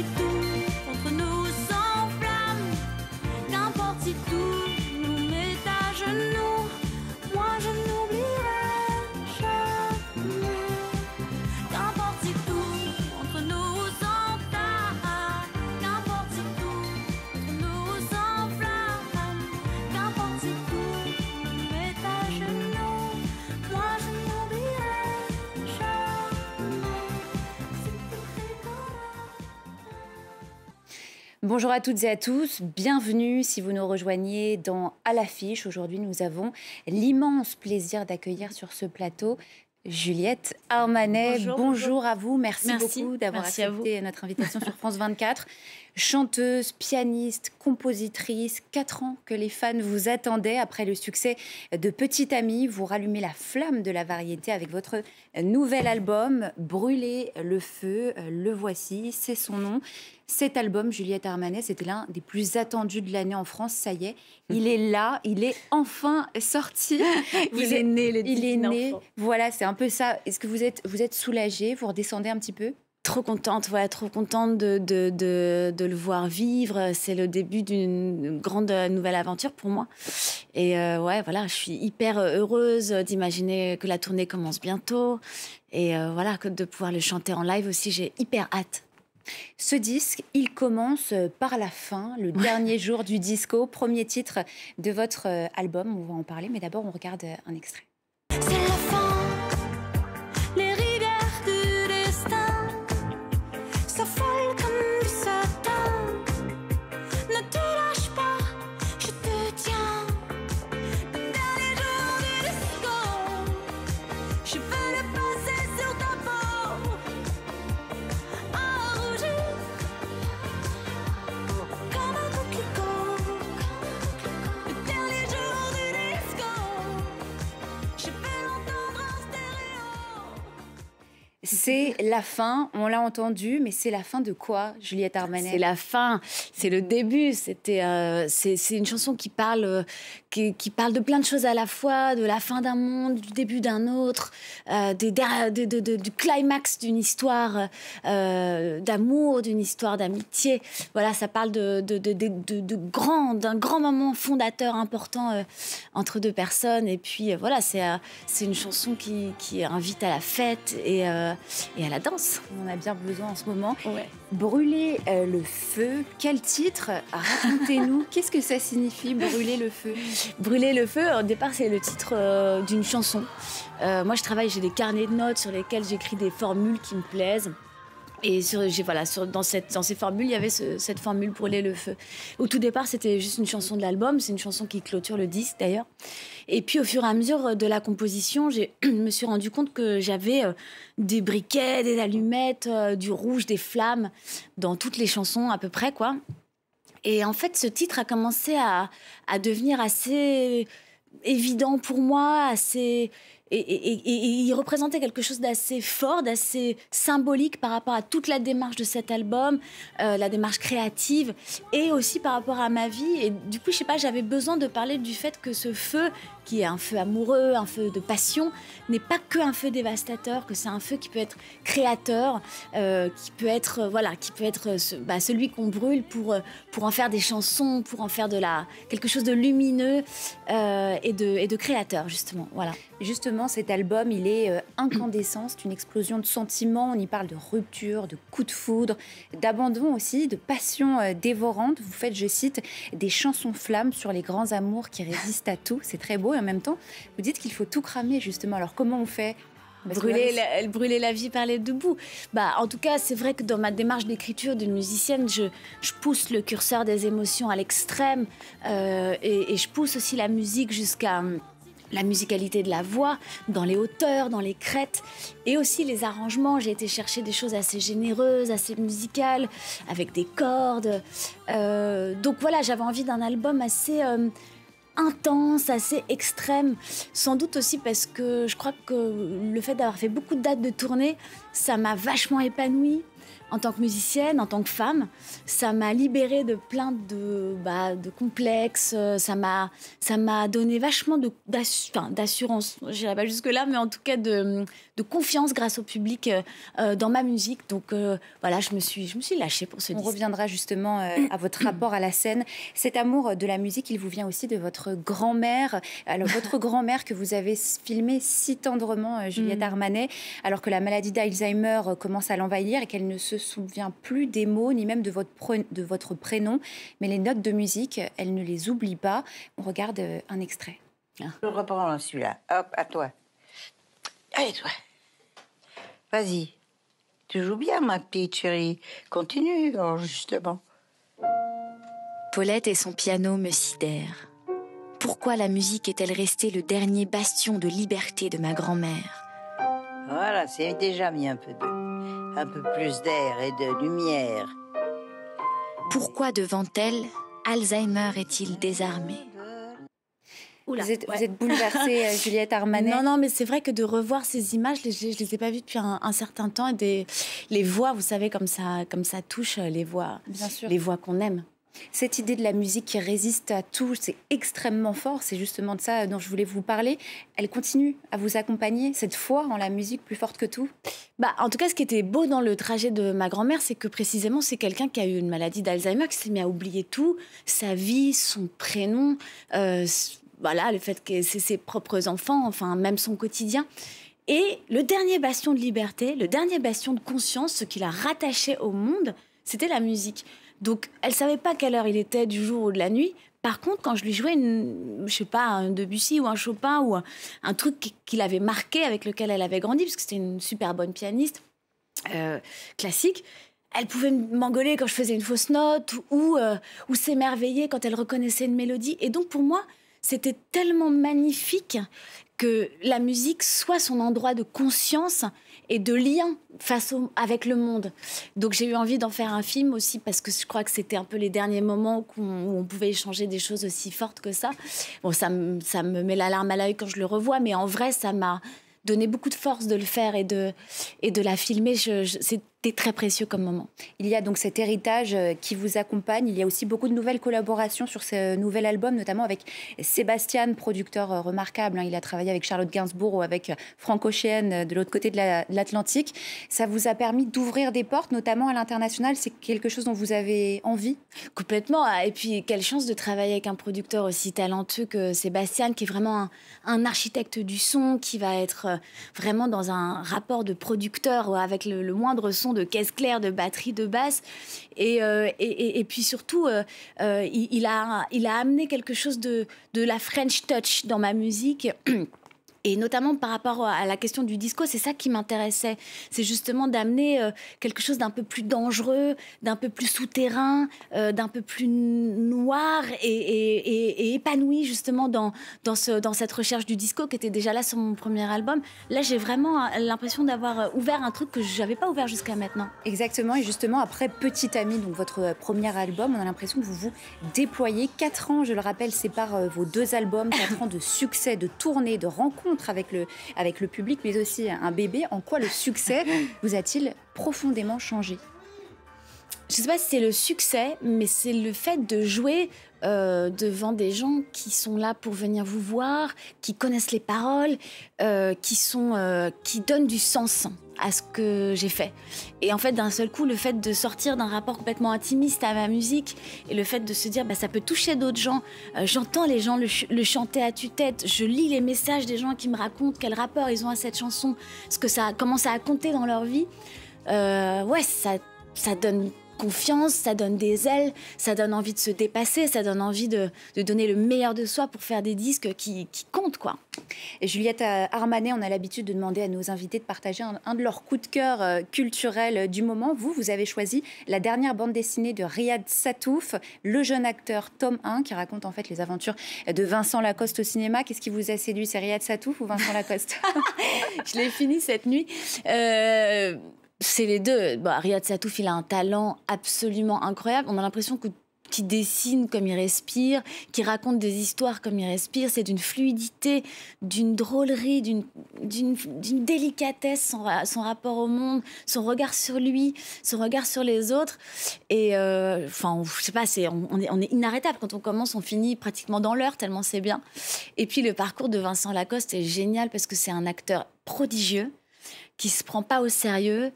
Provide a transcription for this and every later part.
si tout entre nous s'enflamme, qu'importe si tout nous met à genoux, moi je n'oublierai jamais. Qu'importe si tout entre nous s'entame, qu'importe si tout entre nous s'enflamme, qu'importe si tout nous met à genoux, moi je n'oublierai jamais. C'est tout Bonjour à toutes et à tous, bienvenue si vous nous rejoignez dans À l'affiche. Aujourd'hui, nous avons l'immense plaisir d'accueillir sur ce plateau Juliette Armanet. Bonjour à vous, merci beaucoup d'avoir accepté notre invitation sur France 24. Chanteuse, pianiste, compositrice, 4 ans que les fans vous attendaient. Après le succès de Petite Amie, vous rallumez la flamme de la variété avec votre nouvel album, Brûler le feu. Le voici, c'est son nom. Cet album, Juliette Armanet, c'était l'un des plus attendus de l'année en France. Ça y est, il est là, il est enfin sorti. Il est né, le Il est né. enfant. Voilà, c'est un peu ça. Est-ce que vous êtes soulagée? Vous redescendez un petit peu? Trop contente, trop contente de le voir vivre. C'est le début d'une grande nouvelle aventure pour moi. Et voilà, je suis hyper heureuse d'imaginer que la tournée commence bientôt. Et voilà, que de pouvoir le chanter en live aussi, j'ai hyper hâte. Ce disque, il commence par la fin, le dernier jour du disco, premier titre de votre album. On va en parler, mais d'abord, on regarde un extrait. C'est la fin, les rivières du destin s'affolent comme du satin. Ne te lâche pas, je te tiens. Le dernier jour du disco, je veux le passer sur ta peau, enrougi comme un coquelicot. Le dernier jour du disco, je vais l'entendre en stéréo. C'est la fin, on l'a entendu, mais c'est la fin de quoi, Juliette Armanet? C'est la fin, c'est le début. C'est une chanson qui parle de plein de choses à la fois, de la fin d'un monde, du début d'un autre, du climax d'une histoire d'amour, d'une histoire d'amitié. Voilà, ça parle d'un grand moment fondateur important entre deux personnes. Et puis voilà, c'est une chanson qui invite à la fête et à la danse. On en a bien besoin en ce moment. Ouais. Brûler le feu, quel titre? Racontez-nous, qu'est-ce que ça signifie, brûler le feu? Brûler le feu, au départ, c'est le titre d'une chanson. Moi, j'ai des carnets de notes sur lesquels j'écris des formules qui me plaisent. Et dans ces formules, il y avait cette formule brûler le feu. Au tout départ, c'était juste une chanson de l'album. C'est une chanson qui clôture le disque, d'ailleurs. Et puis, au fur et à mesure de la composition, je me suis rendu compte que j'avais des briquets, des allumettes, du rouge, des flammes dans toutes les chansons, à peu près, quoi. Et en fait, ce titre a commencé à devenir assez évident pour moi, et il représentait quelque chose d'assez fort, d'assez symbolique par rapport à toute la démarche de cet album, la démarche créative, et aussi par rapport à ma vie. Et du coup, je sais pas, j'avais besoin de parler du fait que ce feu, qui est un feu amoureux, un feu de passion, n'est pas qu'un feu dévastateur, que c'est un feu qui peut être créateur, qui peut être celui qu'on brûle pour en faire des chansons, pour en faire quelque chose de lumineux et de créateur, justement. Voilà. Justement, cet album, il est incandescent, c'est une explosion de sentiments. On y parle de rupture, de coup de foudre, d'abandon aussi, de passion dévorante. Vous faites, je cite, des chansons flammes sur les grands amours qui résistent à tout. C'est très beau et en même temps, vous dites qu'il faut tout cramer, justement. Alors, comment on fait? Brûler la vie par les deux bouts. En tout cas, c'est vrai que dans ma démarche d'écriture d'une musicienne, je pousse le curseur des émotions à l'extrême et je pousse aussi la musique jusqu'à la musicalité de la voix, dans les hauteurs, dans les crêtes, et aussi les arrangements. J'ai été chercher des choses assez généreuses, assez musicales, avec des cordes. Donc voilà, j'avais envie d'un album assez intense, assez extrême. Sans doute aussi parce que je crois que le fait d'avoir fait beaucoup de dates de tournée, ça m'a vachement épanouie. en tant que musicienne, en tant que femme. Ça m'a libérée de plein de complexes. Ça m'a donné vachement d'assurance. Je n'irai pas jusque-là, mais en tout cas de confiance grâce au public dans ma musique. Donc voilà, je me suis lâchée pour ce disque. On reviendra justement à votre rapport à la scène. Cet amour de la musique, il vous vient aussi de votre grand-mère. Alors, votre grand-mère que vous avez filmée si tendrement, Juliette Armanet, alors que la maladie d'Alzheimer commence à l'envahir et qu'elle ne se souvient plus des mots ni même de votre prénom. Mais les notes de musique, elle ne les oublie pas. On regarde un extrait. Je reprends celui-là. Hop, à toi. Allez, toi. Vas-y. Tu joues bien, ma petite chérie. Continue, justement. Paulette et son piano me sidèrent. Pourquoi la musique est-elle restée le dernier bastion de liberté de ma grand-mère? Voilà, c'est déjà mis un peu plus d'air et de lumière. Pourquoi devant elle, Alzheimer est-il désarmé? Oula, vous êtes bouleversée, Juliette Armanet. Non, mais c'est vrai que de revoir ces images, je les ai pas vues depuis un certain temps. Et les voix, vous savez, comme ça touche les voix, bien sûr, les voix qu'on aime. Cette idée de la musique qui résiste à tout, c'est extrêmement fort. C'est justement de ça dont je voulais vous parler. Elle continue à vous accompagner, cette foi en la musique plus forte que tout. En tout cas, ce qui était beau dans le trajet de ma grand-mère, c'est que précisément, c'est quelqu'un qui a eu une maladie d'Alzheimer, qui s'est mis à oublier tout, sa vie, son prénom, le fait que c'est ses propres enfants, enfin, même son quotidien. Et le dernier bastion de liberté, le dernier bastion de conscience, ce qui la rattachait au monde, c'était la musique. Donc, elle savait pas quelle heure il était du jour ou de la nuit. Par contre, quand je lui jouais un Debussy ou un Chopin ou un truc qui l'avait marqué, avec lequel elle avait grandi, parce que c'était une super bonne pianiste classique, elle pouvait m'engueuler quand je faisais une fausse note ou s'émerveiller quand elle reconnaissait une mélodie. Et donc, pour moi, c'était tellement magnifique que la musique soit son endroit de conscience et de lien avec le monde. Donc j'ai eu envie d'en faire un film aussi parce que je crois que c'était un peu les derniers moments où on pouvait échanger des choses aussi fortes que ça. Bon, ça me met la larme à l'œil quand je le revois, mais en vrai, ça m'a donné beaucoup de force de le faire et de la filmer. C'était très précieux comme moment. Il y a donc cet héritage qui vous accompagne. Il y a aussi beaucoup de nouvelles collaborations sur ce nouvel album, notamment avec Sébastien, producteur remarquable. Il a travaillé avec Charlotte Gainsbourg ou avec Frank Ocean de l'autre côté de l'Atlantique. Ça vous a permis d'ouvrir des portes, notamment à l'international. C'est quelque chose dont vous avez envie? Complètement. Et puis, quelle chance de travailler avec un producteur aussi talentueux que Sébastien, qui est vraiment un architecte du son, qui va être vraiment dans un rapport de producteur avec le moindre son de caisse claire, de batterie, de basse. Et puis surtout, il a amené quelque chose de la French touch dans ma musique. Et notamment par rapport à la question du disco, c'est ça qui m'intéressait. C'est justement d'amener quelque chose d'un peu plus dangereux, d'un peu plus souterrain, d'un peu plus noir et épanoui justement dans cette recherche du disco qui était déjà là sur mon premier album. Là, j'ai vraiment l'impression d'avoir ouvert un truc que je n'avais pas ouvert jusqu'à maintenant. Exactement. Et justement, après Petit Ami, donc votre premier album, on a l'impression que vous vous déployez. 4 ans, je le rappelle, séparent vos 2 albums. 4 ans de succès, de tournées, de rencontres avec le public, mais aussi un bébé. En quoi le succès vous a-t-il profondément changé? Je ne sais pas si c'est le succès, mais c'est le fait de jouer devant des gens qui sont là pour venir vous voir, qui connaissent les paroles, qui donnent du sens à ce que j'ai fait. Et en fait, d'un seul coup, le fait de sortir d'un rapport complètement intimiste à ma musique et le fait de se dire, ça peut toucher d'autres gens. J'entends les gens le chanter à tue-tête. Je lis les messages des gens qui me racontent quel rapport ils ont à cette chanson, comment ça a compté dans leur vie. Ça donne confiance, ça donne des ailes, ça donne envie de se dépasser, ça donne envie de donner le meilleur de soi pour faire des disques qui comptent, quoi. Et Juliette Armanet, on a l'habitude de demander à nos invités de partager un de leurs coups de cœur culturels du moment. Vous avez choisi la dernière bande dessinée de Riyad Sattouf, le jeune acteur tome 1, qui raconte en fait les aventures de Vincent Lacoste au cinéma. Qu'est-ce qui vous a séduit? C'est Riyad Sattouf ou Vincent Lacoste? Je l'ai fini cette nuit. C'est les deux. Riyad Sattouf, il a un talent absolument incroyable. On a l'impression que qui dessine comme il respire, qui raconte des histoires comme il respire. C'est d'une fluidité, d'une drôlerie, d'une délicatesse, son rapport au monde, son regard sur lui, son regard sur les autres. Et enfin, je sais pas, on est inarrêtable. Quand on commence, on finit pratiquement dans l'heure, tellement c'est bien. Et puis le parcours de Vincent Lacoste est génial parce que c'est un acteur prodigieux qui se prend pas au sérieux,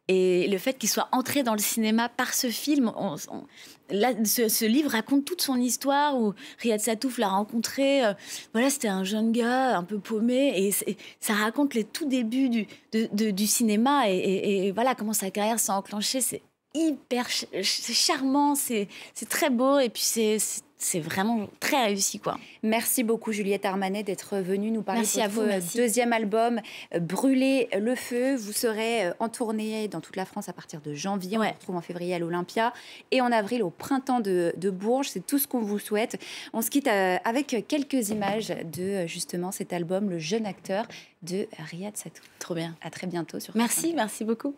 et le fait qu'il soit entré dans le cinéma par ce film, là, ce livre raconte toute son histoire où Riyad Satouf l'a rencontré. Voilà, c'était un jeune gars un peu paumé, et ça raconte les tout débuts du cinéma, et voilà comment sa carrière s'est enclenchée. C'est hyper c'est charmant, c'est très beau, et puis c'est vraiment très réussi, quoi. Merci beaucoup, Juliette Armanet, d'être venue nous parler Merci de à votre vous, deuxième album, Brûler le feu. Vous serez en tournée dans toute la France à partir de janvier. On vous retrouve en février à l'Olympia et en avril au printemps de Bourges. C'est tout ce qu'on vous souhaite. On se quitte avec quelques images de justement cet album, Le jeune acteur de Riyad Satouf. Trop bien. À très bientôt sur Merci beaucoup.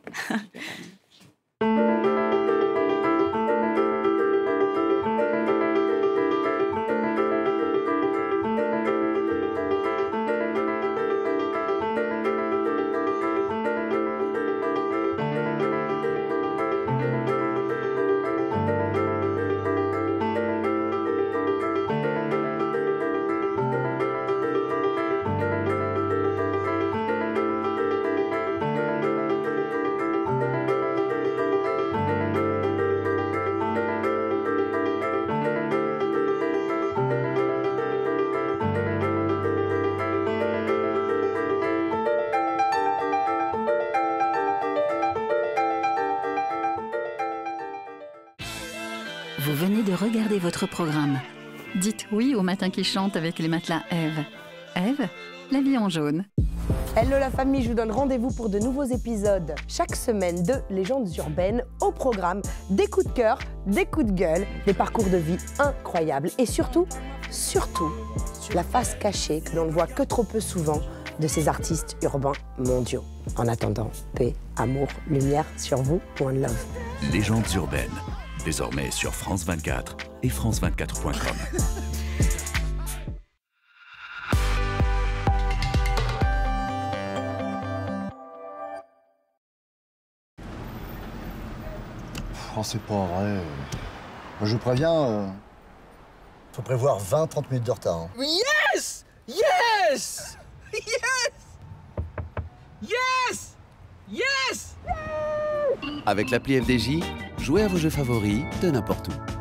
Vous venez de regarder votre programme. Dites oui au matin qui chante avec les matelas Ève. Ève, la vie en jaune. Hello la famille, je vous donne rendez-vous pour de nouveaux épisodes chaque semaine de Légendes urbaines, au programme des coups de cœur, des coups de gueule, des parcours de vie incroyables et surtout, la face cachée que l'on ne voit que trop peu souvent de ces artistes urbains mondiaux. En attendant, paix, amour, lumière sur vous, one love. Légendes urbaines, désormais sur France 24 et France24.com. Oh, c'est pas vrai. Je vous préviens, faut prévoir 20-30 minutes de retard. Hein. Yes! Yes! Yes! Yes! Yes! Avec l'appli FDJ, jouez à vos jeux favoris de n'importe où.